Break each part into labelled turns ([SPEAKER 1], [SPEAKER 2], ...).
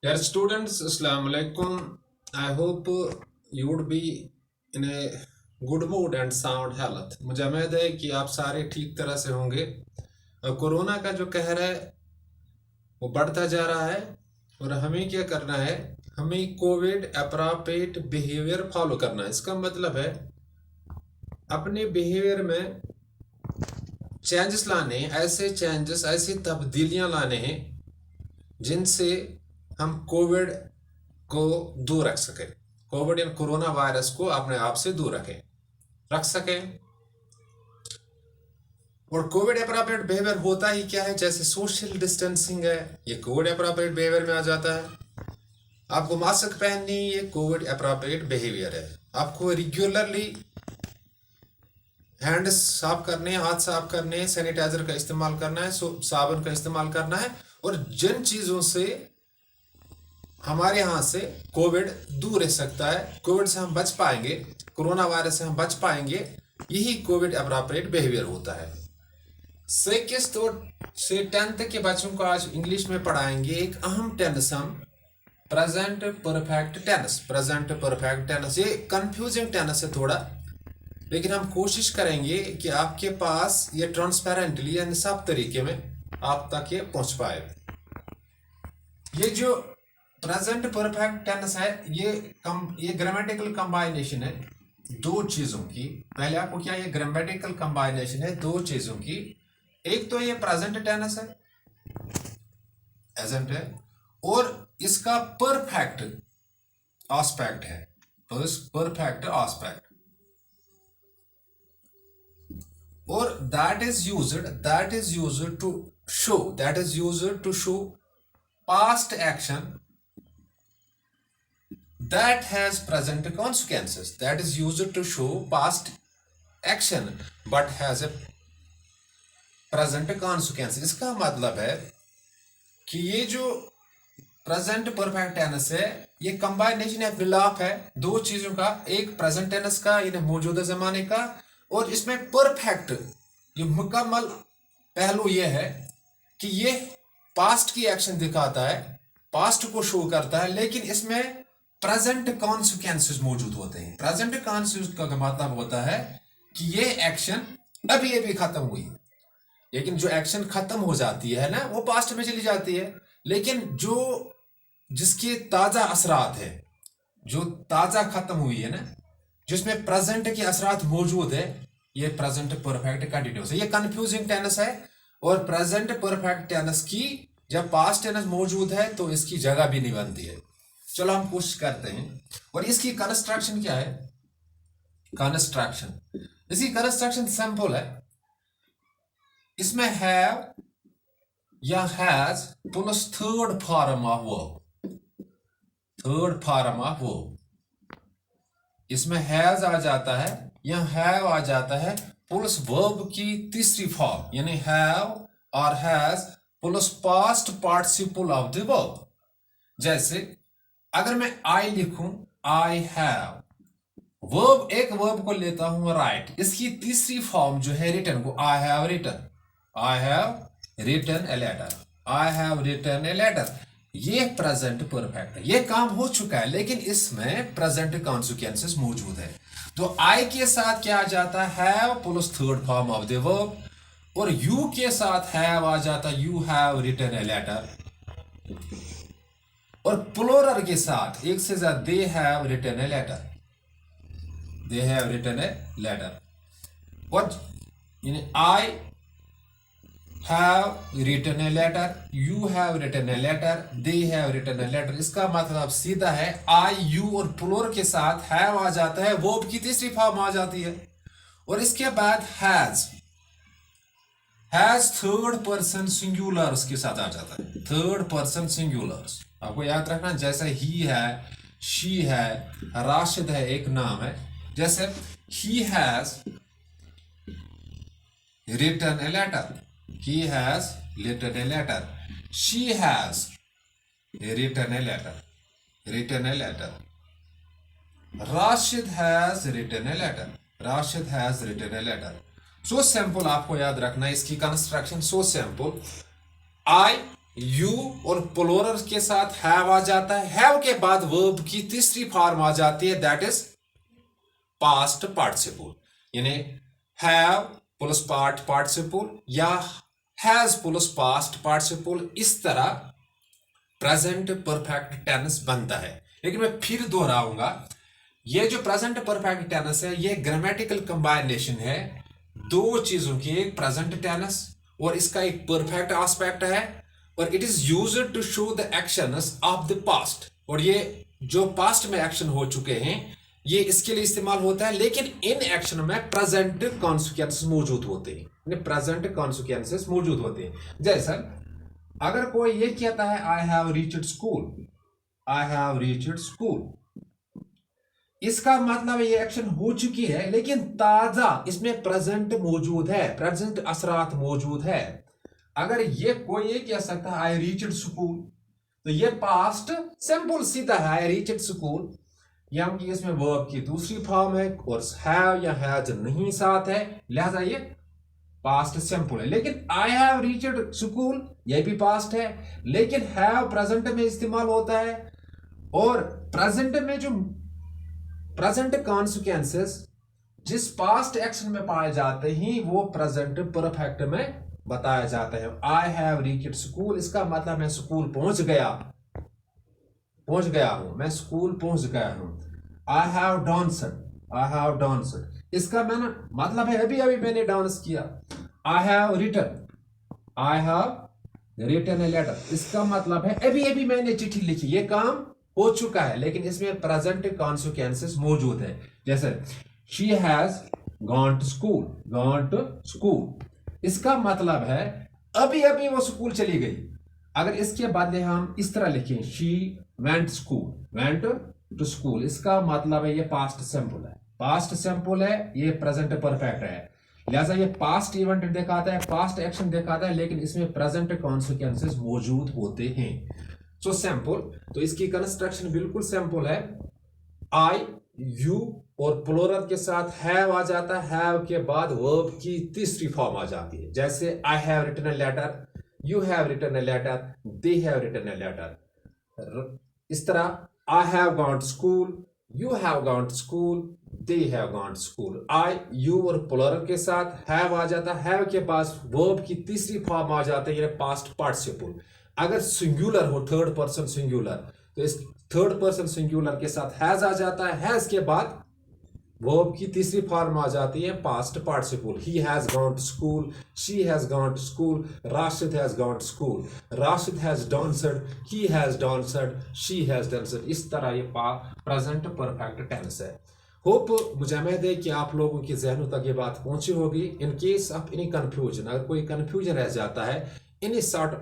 [SPEAKER 1] Dear students, Assalamu alaikum. I hope you would be in a good mood and sound health. मुझे उम्मीद है कि आप सारे ठीक तरह से होंगे। कोरोना का जो कहर है वो बढ़ता जा रहा है और हमें क्या करना है, हमें कोविड अप्रोप्रिएट बिहेवियर फॉलो करना है। इसका मतलब है अपने बिहेवियर में चेंजेस लाने, ऐसे चेंजेस, ऐसी तब्दीलियां लाने हैं जिनसे हम कोविड को दूर रख सकें, कोविड या कोरोना वायरस को अपने आप से दूर रख सकें। और कोविड अप्रोप्रिएट बिहेवियर होता ही क्या है, जैसे सोशल डिस्टेंसिंग है, ये कोविड अप्रोप्रिएट बिहेवियर में आ जाता है। आपको मास्क पहननी, ये कोविड अप्रोप्रिएट बिहेवियर है। आपको रेगुलरली हैंड साफ करने, हाथ साफ करने, सैनिटाइजर का इस्तेमाल करना है, साबुन का इस्तेमाल करना है। और जिन चीजों से हमारे यहाँ से कोविड दूर रह सकता है, कोविड से हम बच पाएंगे, कोरोना वायरस से हम बच पाएंगे, यही कोविड अप्रोप्रिएट बिहेवियर होता है। 6 से 10 के बच्चों को आज इंग्लिश में पढ़ाएंगे एक अहम टेंस हम, present perfect tense. Present perfect tense ये कंफ्यूजिंग टेंस है थोड़ा, लेकिन हम कोशिश करेंगे कि आपके पास ये ट्रांसपेरेंटली यानी साफ तरीके में आप तक ये पहुंच पाए। ये जो प्रेजेंट परफेक्ट टेंस है, ये ग्रामेटिकल कंबाइनेशन है दो चीजों की। पहले आपको क्या, ये ग्रामेटिकल कंबाइनेशन है दो चीजों की। एक तो ये प्रेजेंट टेंस है, एजेंट है, और इसका परफेक्ट एस्पेक्ट है, परफेक्ट एस्पेक्ट। और that is used to show past action that has present consequences, that is used to show past action but has a present consequence। इसका मतलब है कि ये जो प्रेजेंट परफेक्ट टेंस है, ये कंबाइनेशन है, मिलाप है दो चीजों का, एक प्रेजेंट टेंस का यानी मौजूदा जमाने का, और इसमें परफेक्ट ये मुकम्मल पहलू ये है कि ये पास्ट की एक्शन दिखाता है, पास्ट को शो करता है, लेकिन इसमें प्रेजेंट कॉन्सिक्वेंसेस मौजूद होते हैं। प्रेजेंट कॉन्सिक्वेंस का मतलब होता है कि ये एक्शन अभी खत्म हुई, लेकिन जो एक्शन खत्म हो जाती है ना, वो पास्ट में चली जाती है, लेकिन जो जिसके ताजा असरात है, जो ताजा खत्म हुई है ना, जिसमें प्रेजेंट के असरात मौजूद है, ये प्रेजेंट परफेक्ट कंटिन्यूस है। ये कंफ्यूजिंग टेंस है, और प्रेजेंट परफेक्ट टेंस की जब पास्ट टेंस मौजूद है तो इसकी जगह भी नहीं बनती है। चलो हम कोशिश करते हैं। और इसकी कंस्ट्रक्शन क्या है, इसकी कंस्ट्रक्शन सिंपल है। इसमें हैव या has plus third form of verb, इसमें हैज आ जाता है या हैव आ जाता है प्लस वर्ब की तीसरी फॉर्म, यानी हैव और has plus past participle of the verb. जैसे अगर मैं आई लिखूं, आई हैव, वर्ब एक वर्ब को लेता हूं राइट, इसकी तीसरी फॉर्म जो है रिटन को, I have written a letter, ये प्रेजेंट परफेक्ट है, ये काम हो चुका है, लेकिन इसमें प्रेजेंट कॉन्सिक्वेंसेस मौजूद है। तो आई के साथ क्या आ जाता है, have plus third form of the verb, और यू के साथ हैव आ जाता है, you have written a letter, और प्लूरल के साथ एक से ज्यादा, they have written a letter, और यानी I have written a letter, you have written a letter, they have written a letter. इसका मतलब सीधा है, आई, यू और प्लूरल के साथ हैव आ जाता है, वर्ब की तीसरी फॉर्म आ जाती है, और इसके बाद हैज थर्ड पर्सन सिंगुलर्स के साथ आ जाता है, थर्ड पर्सन सिंगुलर्स। आपको याद रखना, जैसे ही है, शी है, राशिद है, एक नाम है, जैसे he has written a letter, he has written a letter, she has written a letter, Rashid has written a letter, so simple। आपको याद रखना इसकी construction, so simple। I you और प्लूरल के साथ हैव आ जाता है, हैव के बाद वर्ब की तीसरी फॉर्म आ जाती है, दैट इज पास्ट पार्टिसिपल, यानी हैव प्लस पार्टिसिपल या हैज प्लस पास्ट पार्टिसिपल, इस तरह प्रेजेंट परफेक्ट टेंस बनता है। लेकिन मैं फिर दोहराऊंगा, ये जो प्रेजेंट परफेक्ट टेंस है ये ग्रामेटिकल कंबाइनेशन है दो चीजों की, एक प्रेजेंट टेंस और इसका एक परफेक्ट एस्पेक्ट है, और it is used to show the actions of the past, और ये जो पास्ट में एक्शन हो चुके हैं ये इसके लिए इस्तेमाल होता है, लेकिन इन एक्शन में प्रेजेंट कॉन्सिक्वेंसेस मौजूद होते हैं, प्रेजेंट कॉन्सिक्वेंसेस मौजूद होते हैं। जैसा अगर कोई ये कहता है I have reached school, I have reached school, इसका मतलब ये एक्शन हो चुकी है लेकिन ताजा इसमें प्रेजेंट मौजूद है, प्रेजेंट असरात मौजूद है। अगर ये कोई ये कह सकता है आई रीच्ड स्कूल, तो ये पास्ट सिंपल सीधा है, आई रीच्ड स्कूल, यानी कि इसमें वर्ब की दूसरी फॉर्म है और हैव या हैज नहीं साथ है, लिहाजा ये पास्ट सिंपल है। लेकिन आई हैव रीच्ड स्कूल ये भी पास्ट है, लेकिन हैव प्रेजेंट में इस्तेमाल होता है, और प्रेजेंट में जो प्रेजेंट कॉन्सिक्वेंसेस जिस पास्ट एक्शन में पाए जाते हैं वो प्रेजेंट परफेक्ट में बताया जाता है। आई हैव रीच्ड स्कूल, इसका मतलब मैं स्कूल पहुंच गया हूं, मैं स्कूल पहुंच गया हूं। I have danced, I have danced, इसका मैंने मतलब है अभी अभी मैंने डांस किया। I have written a letter, इसका मतलब है अभी अभी मैंने चिट्ठी लिखी, ये काम हो चुका है, लेकिन इसमें प्रेजेंट कॉन्सिक्वेंसेस मौजूद है। जैसे she has gone to school, इसका मतलब है अभी अभी वो स्कूल चली गई। अगर इसके बदले हम इस तरह लिखें शी वेंट टू स्कूल, इसका मतलब है ये पास्ट सिंपल है, ये प्रेजेंट परफेक्ट है, लिहाजा ये पास्ट इवेंट दिखाता है, पास्ट एक्शन दिखाता है, लेकिन इसमें प्रेजेंट कॉन्सिक्वेंसेस मौजूद होते हैं। सो सिंपल, तो इसकी कंस्ट्रक्शन बिल्कुल सिंपल है। आई, यू और प्लूरल के साथ हैव आ जाता है, हैव के बाद वर्ब की तीसरी फॉर्म आ जाती है। जैसे I have written a letter, you have written a letter, they have written a letter. इस तरह I have gone to school, you have gone to school, they have gone to school. I, you और plural के साथ have आ जाता है, have के पास verb की तीसरी फॉर्म आ जाती है, पास्ट पार्टिसिपल। अगर सिंगुलर हो, थर्ड पर्सन सिंगुलर, तो इस थर्ड पर्सन सिंगुलर के साथ हैज आ जाता है, हैज के बाद वर्ब की तीसरी फॉर्म आ जाती है past participle. He has gone to school, she has gone to school, Rashid has gone to school, Rashid has danced, he has danced, she has danced. इस तरह ये प्रेजेंट परफेक्ट टेंस है। होप, मुझे उम्मीद है कि आप लोगों के जहनों तक ये बात पहुंची होगी। In case of any confusion, अगर कोई कंफ्यूजन रह जाता है, any sort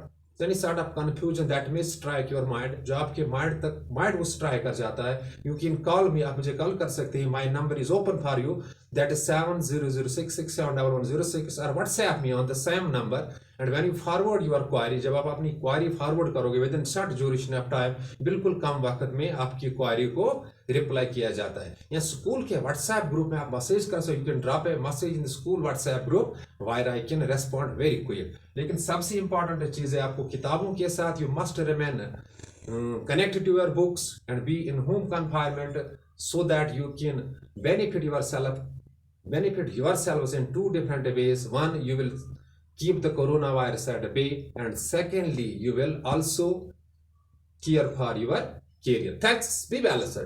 [SPEAKER 1] of confusion that may strike your mind, जो आपके माइंड को स्ट्राइक कर जाता है, यू कैन कॉल मी, आप मुझे कॉल कर सकते हैं। My number is open for you, that is 7006671106, और WhatsApp me on the same number. And when you forward your query, जब आप अपनी क्वारी फॉरवर्ड करोगे within short duration of time, बिल्कुल कम वक्त में आपकी क्वारी को रिप्लाई किया जाता है। या स्कूल के व्हाट्सएप ग्रुप में आप मैसेज कर सकते, you can drop a message in the school WhatsApp group where I can respond very quick. लेकिन सबसे इंपॉर्टेंट चीज है, आपको किताबों के साथ you must remain connected to your books and be in home confinement so that you can benefit yourselves in two different ways. One, you will keep the coronavirus at bay, and secondly, you will also care for your career. Thanks. Be balanced.